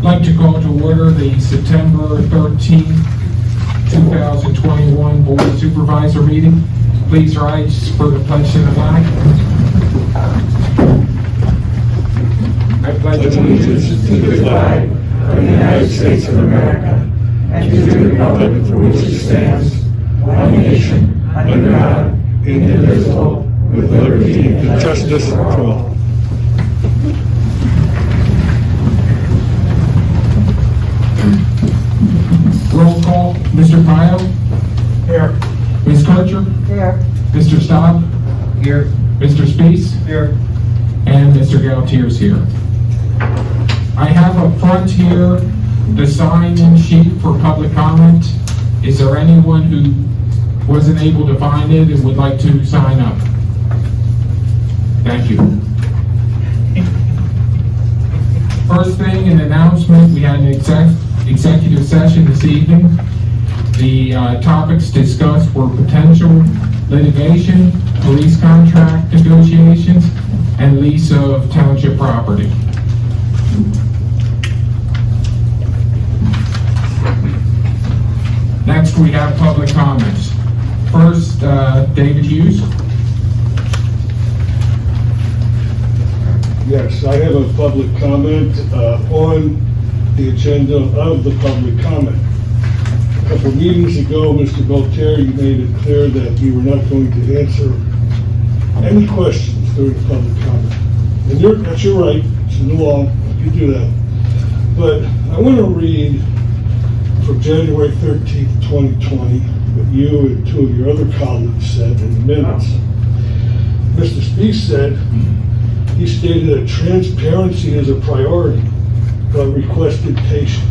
I'd like to call to order the September 13th, 2021 Board of Supervisor meeting. Please rise for the pledge to the flag. I pledge allegiance to the flag of the United States of America and to the republic for which it stands, one nation, under God, indivisible, with liberty and justice for all. Roll call. Mr. Pyle? Here. Ms. Kircher? Here. Mr. Staub? Here. Mr. Speece? Here. And Mr. Galtier's here. I have up front here the sign-in sheet for public comment. Is there anyone who wasn't able to find it and would like to sign up? Thank you. First thing, an announcement, we had an executive session this evening. The topics discussed were potential litigation, police contract negotiations, and lease of township property. Next, we have public comments. First, David Hughes. Yes, I have a public comment on the agenda of the public comment. A couple of meetings ago, Mr. Galtere, you made it clear that you were not going to answer any questions during the public comment. And that's your right, it's in the law, you do that. But I want to read from January 13th, 2020, what you and two of your other colleagues said in the minutes. Mr. Speece said, he stated that transparency is a priority, but requested patience.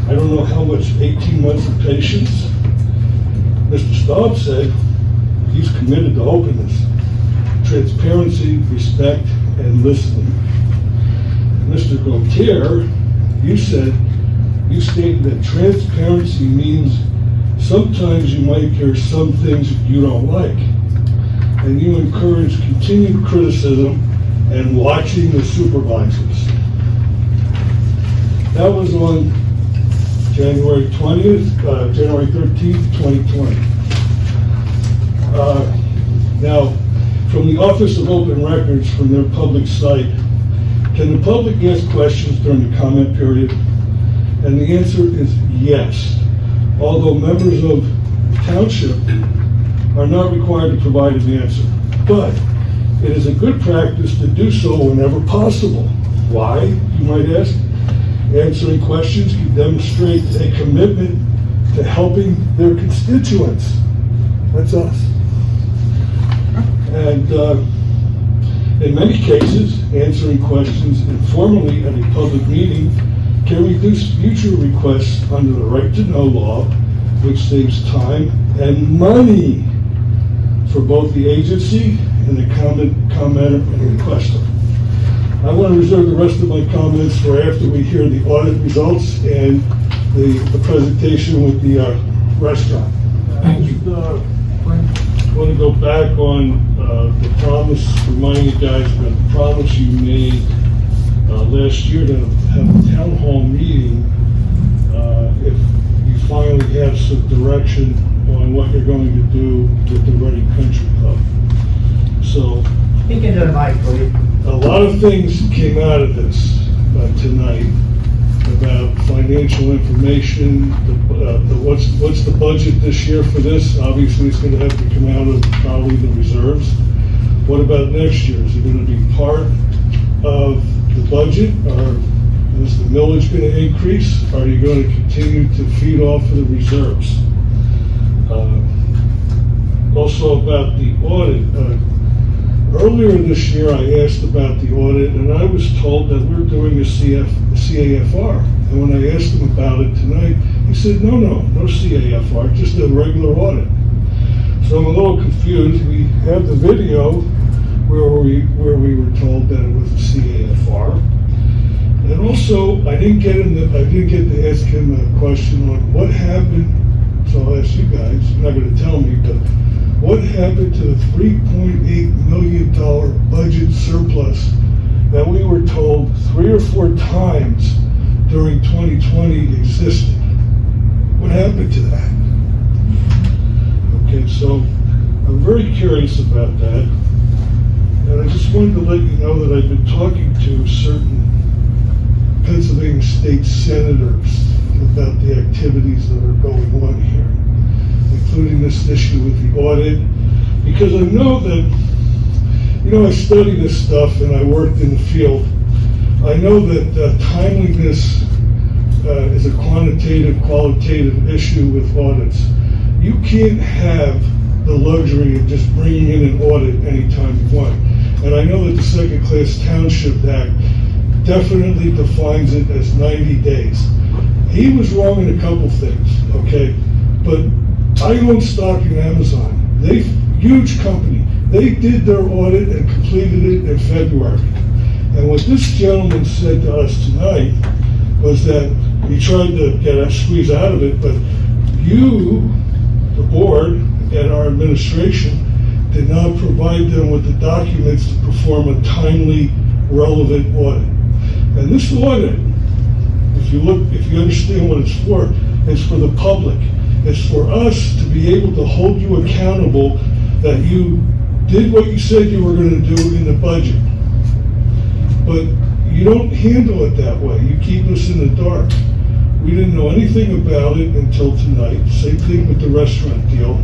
I don't know how much 18 months of patience. Mr. Staub said he's committed to openness, transparency, respect, and listening. Mr. Galtere, you stated that transparency means sometimes you might hear some things you don't like, and you encourage continued criticism and watching the supervisors. That was on January 13th, 2020. Now, from the Office of Open Records, from their public site, can the public ask questions during the comment period? And the answer is yes, although members of the township are not required to provide an answer. But it is a good practice to do so whenever possible. Why, you might ask? Answering questions can demonstrate a commitment to helping their constituents. That's us. And in many cases, answering questions informally at a public meeting can reduce future requests under the right to know law, which saves time and money for both the agency and the commenter and requester. I want to reserve the rest of my comments for after we hear the audit results and the presentation with the restaurant. Thank you. I want to go back on the promise, remind you guys about the promise you made last year to have a town hall meeting if you finally have some direction on what you're going to do with the Reading Country Club. So, Speak into the mic, please. a lot of things came out of this tonight about financial information. What's the budget this year for this? Obviously, it's going to have to come out of probably the reserves. What about next year? Is it going to be part of the budget, or is the millage going to increase? Are you going to continue to feed off of the reserves? Also about the audit. Earlier this year, I asked about the audit, and I was told that we're doing a CAFR. And when I asked him about it tonight, he said, no CAFR, just a regular audit. So I'm a little confused. We have the video where we were told that it was a CAFR. And also, I didn't get to ask him a question on what happened. So I'll ask you guys. You're not going to tell me, but what happened to the $3.8 million budget surplus that we were told 3 or 4 times during 2020 existed. What happened to that? Okay, so I'm very curious about that. And I just wanted to let you know that I've been talking to certain Pennsylvania state senators about the activities that are going on here, including this issue with the audit, because I know that, you know, I study this stuff and I worked in the field. I know that timeliness is a quantitative, qualitative issue with audits. You can't have the luxury of just bringing in an audit anytime you want. And I know that the Second Class Township Act definitely defines it as 90 days. He was wrong in a couple things, okay? But I own stock in Amazon. Huge company. They did their audit and completed it in February. And what this gentleman said to us tonight was that he tried to get a squeeze out of it, but you, the board, and our administration did not provide them with the documents to perform a timely, relevant audit. And this audit, if you understand what it's for the public. It's for us to be able to hold you accountable that you did what you said you were going to do in the budget. But you don't handle it that way. You keep us in the dark. We didn't know anything about it until tonight. Same thing with the restaurant deal.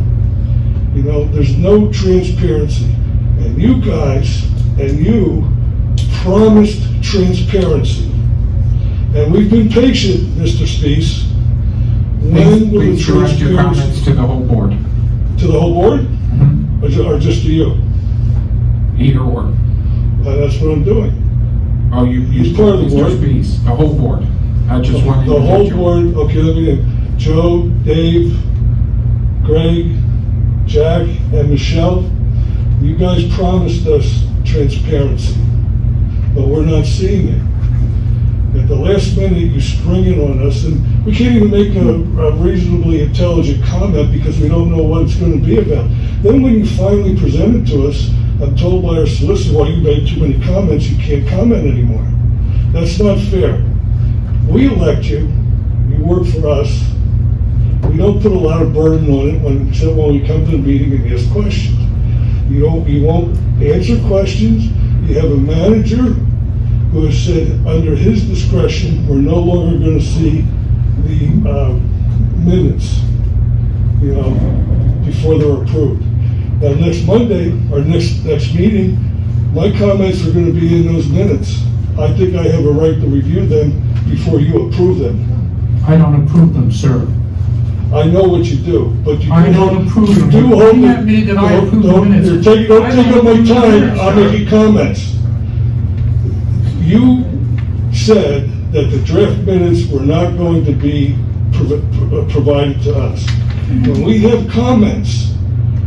You know, there's no transparency. And you guys and you promised transparency. And we've been patient, Mr. Speece. When will the Please direct your transparency? comments to the whole board. To the whole board? Or just to you? Either or. That's what I'm doing. Oh, you He's part of the board. Mr. Speece, the whole board. I just wanted The to whole get you. board, okay, let me in. Joe, Dave, Greg, Jack, and Michelle, you guys promised us transparency, but we're not seeing it. At the last minute, you spring it on us, and we can't even make a reasonably intelligent comment because we don't know what it's going to be about. Then when you finally present it to us, I'm told by our solicitor, well, you made too many comments, you can't comment anymore. That's not fair. We elect you, you work for us. We don't put a lot of burden on it except when we come to the meeting and ask questions. You won't answer questions. You have a manager who has said under his discretion, we're no longer going to see the minutes, you know, before they're approved. Now next Monday, or next meeting, my comments are going to be in those minutes. I think I have a right to review them before you approve them. I don't approve them, sir. I know what you do, but you I don't approve them. You do hold You it. have me that I approve the minutes. Don't take up my time, I'm making comments. You said that the draft minutes were not going to be provided to us. When we have comments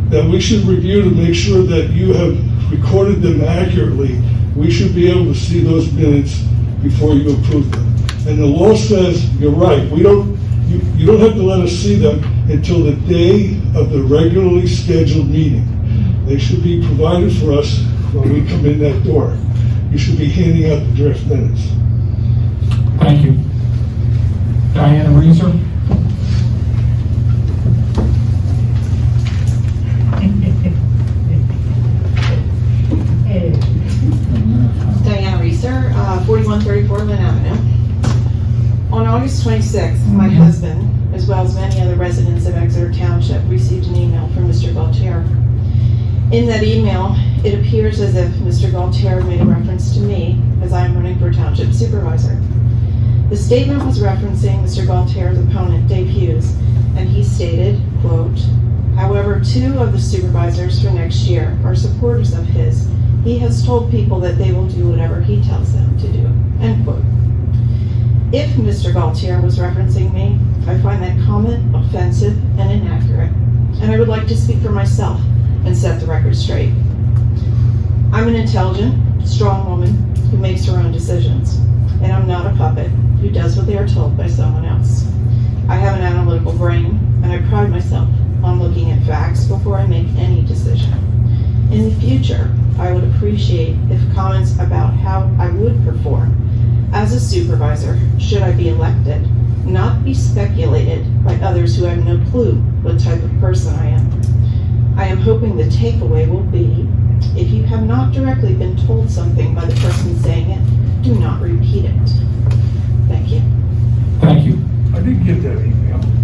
that we should review to make sure that you have recorded them accurately, we should be able to see those minutes before you approve them. And the law says, you're right, you don't have to let us see them until the day of the regularly scheduled meeting. They should be provided for us when we come in that door. You should be handing out the draft minutes. Thank you. Dianna Reeser? Dianna Reeser, 4134 Lynn Avenue. On August 26th, my husband, as well as many other residents of Exeter Township, received an email from Mr. Galtere. In that email, it appears as if Mr. Galtere made a reference to me as I am running for Township Supervisor. The statement was referencing Mr. Galtere's opponent, Dave Hughes, and he stated, quote, "However, 2 of the supervisors for next year are supporters of his. He has told people that they will do whatever he tells them to do," end quote. If Mr. Galtere was referencing me, I find that comment offensive and inaccurate, and I would like to speak for myself and set the record straight. I'm an intelligent, strong woman who makes her own decisions, and I'm not a puppet who does what they are told by someone else. I have an analytical brain, and I pride myself on looking at facts before I make any decision. In the future, I would appreciate if comments about how I would perform As a supervisor, should I be elected, not be speculated by others who have no clue what type of person I am. I am hoping the takeaway will be, if you have not directly been told something by the person saying it, do not repeat it. Thank you. Thank you. I didn't get that email.